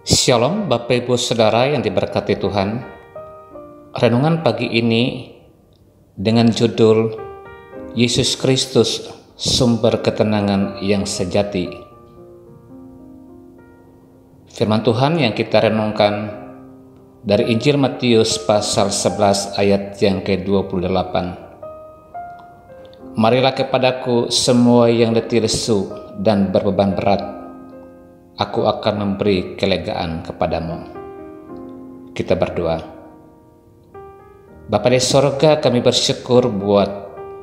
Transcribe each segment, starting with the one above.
Shalom Bapak Ibu Saudara yang diberkati Tuhan. Renungan pagi ini dengan judul Yesus Kristus Sumber Ketenangan yang Sejati. Firman Tuhan yang kita renungkan dari Injil Matius pasal 11 ayat yang ke-28. Marilah kepadaku semua yang letih lesu dan berbeban berat, aku akan memberi kelegaan kepadamu. Kita berdoa. Bapa di sorga, kami bersyukur buat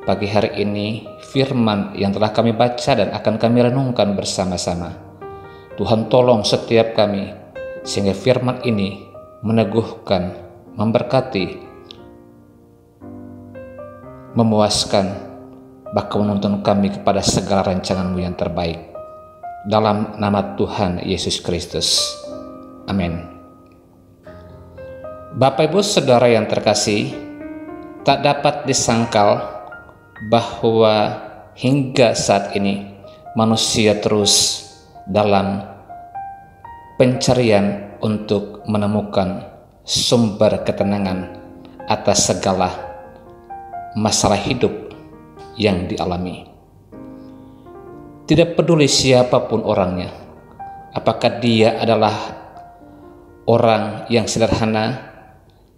pagi hari ini firman yang telah kami baca dan akan kami renungkan bersama-sama. Tuhan tolong setiap kami sehingga firman ini meneguhkan, memberkati, memuaskan, bahkan menuntun kami kepada segala rancangan-Mu yang terbaik. Dalam nama Tuhan Yesus Kristus. Amin. Bapak Ibu Saudara yang terkasih, tak dapat disangkal bahwa hingga saat ini manusia terus dalam pencarian untuk menemukan sumber ketenangan atas segala masalah hidup yang dialami. Tidak peduli siapapun orangnya, apakah dia adalah orang yang sederhana,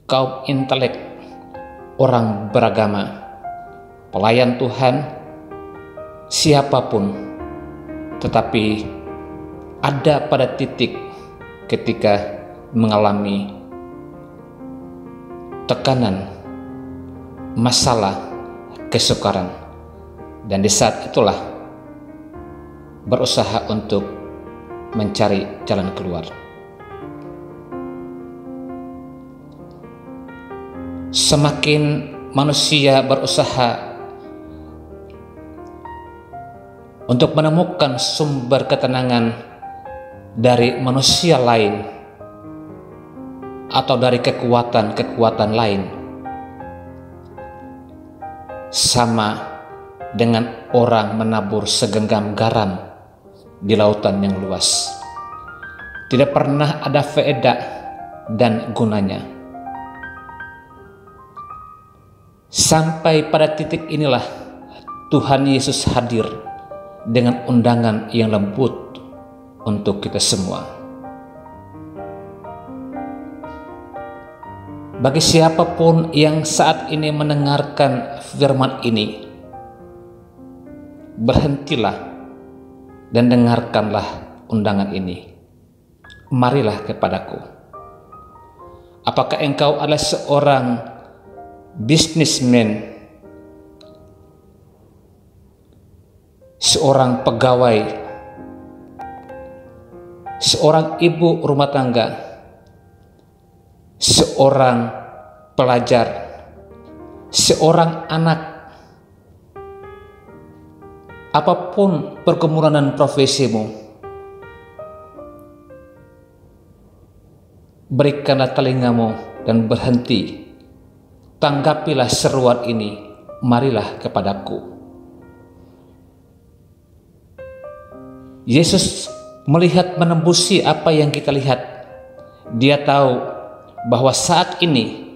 kaum intelek, orang beragama, pelayan Tuhan, siapapun, tetapi ada pada titik ketika mengalami tekanan, masalah, kesukaran, dan di saat itulah berusaha untuk mencari jalan keluar. Semakin manusia berusaha untuk menemukan sumber ketenangan dari manusia lain atau dari kekuatan-kekuatan lain, sama dengan orang menabur segenggam garam di lautan yang luas. Tidak pernah ada faedah dan gunanya. Sampai pada titik inilah Tuhan Yesus hadir dengan undangan yang lembut untuk kita semua. Bagi siapapun yang saat ini mendengarkan firman ini, berhentilah dan dengarkanlah undangan ini. Marilah kepadaku. Apakah engkau adalah seorang bisnismen, seorang pegawai, seorang ibu rumah tangga, seorang pelajar, seorang anak, apapun pergumulan dan profesimu, berikanlah telingamu dan berhenti. Tanggapilah seruan ini, marilah kepadaku. Yesus melihat menembusi apa yang kita lihat. Dia tahu bahwa saat ini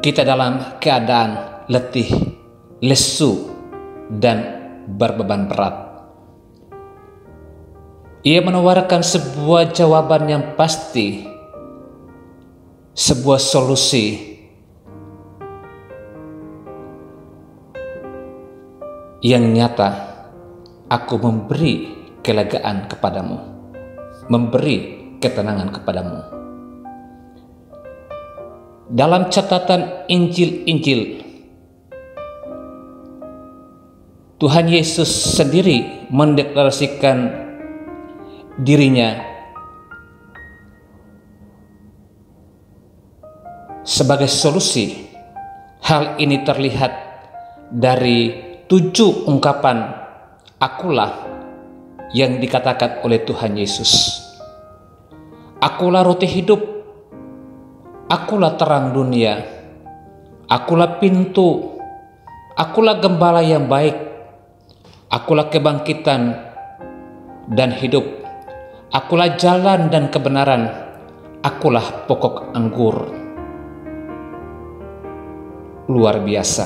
kita dalam keadaan letih, lesu, dan berbeban berat. Ia menawarkan sebuah jawaban yang pasti, sebuah solusi yang nyata. Aku memberi kelegaan kepadamu, memberi ketenangan kepadamu. Dalam catatan Injil-Injil, Tuhan Yesus sendiri mendeklarasikan dirinya sebagai solusi. Hal ini terlihat dari 7 ungkapan akulah yang dikatakan oleh Tuhan Yesus. Akulah roti hidup, akulah terang dunia, akulah pintu, akulah gembala yang baik, akulah kebangkitan dan hidup. Akulah jalan dan kebenaran. Akulah pokok anggur. Luar biasa.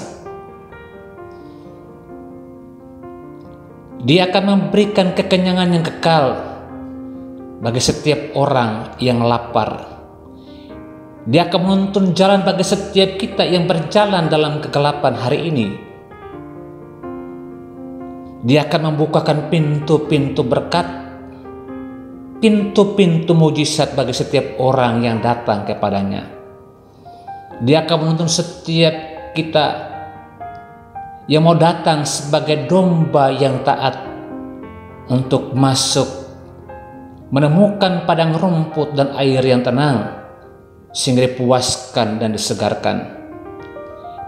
Dia akan memberikan kekenyangan yang kekal bagi setiap orang yang lapar. Dia akan menuntun jalan bagi setiap kita yang berjalan dalam kegelapan hari ini. Dia akan membukakan pintu-pintu berkat, pintu-pintu mujizat bagi setiap orang yang datang kepadanya. Dia akan menuntun setiap kita yang mau datang sebagai domba yang taat untuk masuk, menemukan padang rumput dan air yang tenang, sehingga dipuaskan dan disegarkan.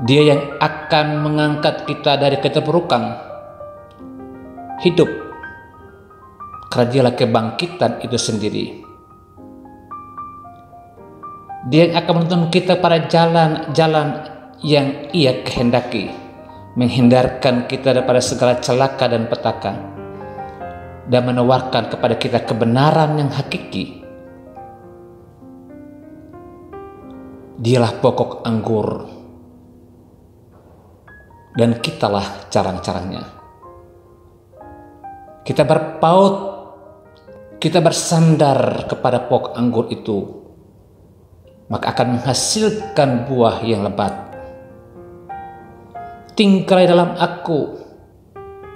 Dia yang akan mengangkat kita dari keterpurukan hidup, karena dialah kebangkitan itu sendiri. Dia yang akan menuntun kita pada jalan-jalan yang Ia kehendaki, menghindarkan kita daripada segala celaka dan petaka, dan menawarkan kepada kita kebenaran yang hakiki. Dialah pokok anggur, dan kitalah carang-carangnya. Kita berpaut, kita bersandar kepada pokok anggur itu, maka akan menghasilkan buah yang lebat. Tinggallah dalam aku,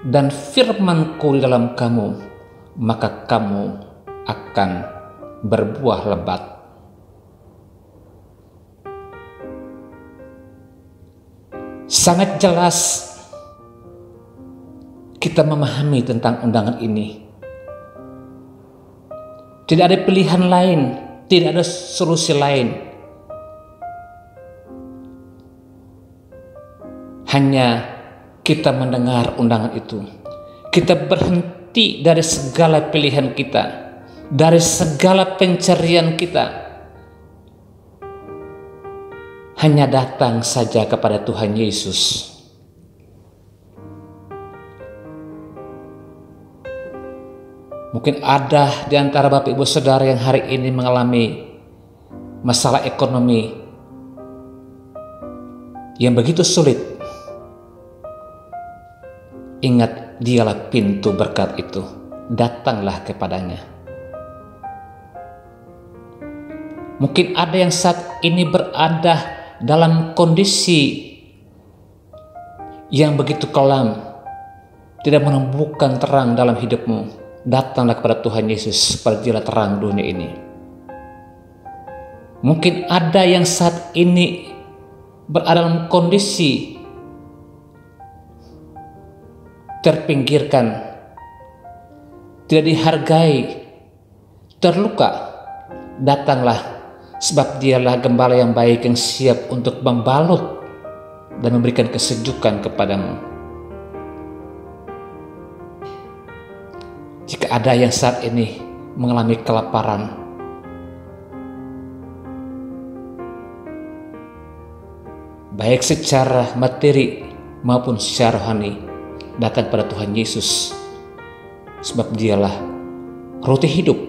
dan firman-Ku di dalam kamu, maka kamu akan berbuah lebat. Sangat jelas kita memahami tentang undangan ini. Tidak ada pilihan lain, tidak ada solusi lain. Hanya kita mendengar undangan itu. Kita berhenti dari segala pilihan kita, dari segala pencarian kita. Hanya datang saja kepada Tuhan Yesus. Mungkin ada di antara Bapak Ibu Saudara yang hari ini mengalami masalah ekonomi yang begitu sulit. Ingat, dialah pintu berkat itu. Datanglah kepadanya. Mungkin ada yang saat ini berada dalam kondisi yang begitu kelam, tidak menemukan terang dalam hidupmu. Datanglah kepada Tuhan Yesus, pada Dialah terang dunia ini. Mungkin ada yang saat ini berada dalam kondisi terpinggirkan, tidak dihargai, terluka. Datanglah, sebab Dialah gembala yang baik yang siap untuk membalut dan memberikan kesejukan kepadamu. Jika ada yang saat ini mengalami kelaparan, baik secara materi maupun secara rohani, datang pada Tuhan Yesus, sebab Dialah roti hidup,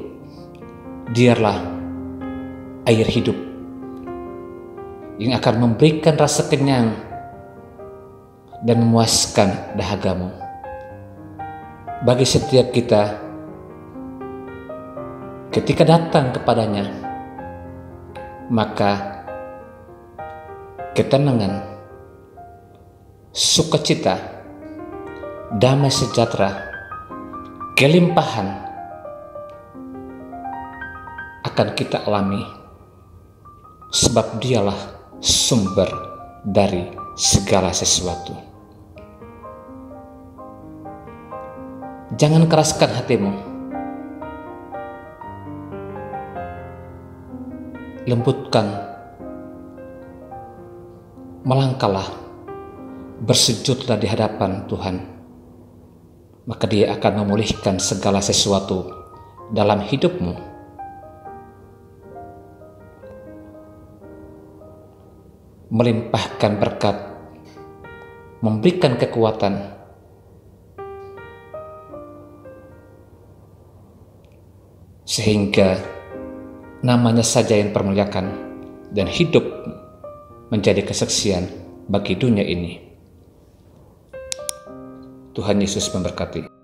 Dialah air hidup yang akan memberikan rasa kenyang dan memuaskan dahagamu. Bagi setiap kita, ketika datang kepadanya, maka ketenangan, sukacita, damai sejahtera, kelimpahan akan kita alami, sebab Dialah sumber dari segala sesuatu. Jangan keraskan hatimu. Lembutkan. Melangkahlah. Bersujudlah di hadapan Tuhan. Maka Dia akan memulihkan segala sesuatu dalam hidupmu. Melimpahkan berkat. Memberikan kekuatan. sehingga namanya saja yang dipermuliakan dan hidup menjadi kesaksian bagi dunia ini. Tuhan Yesus memberkati.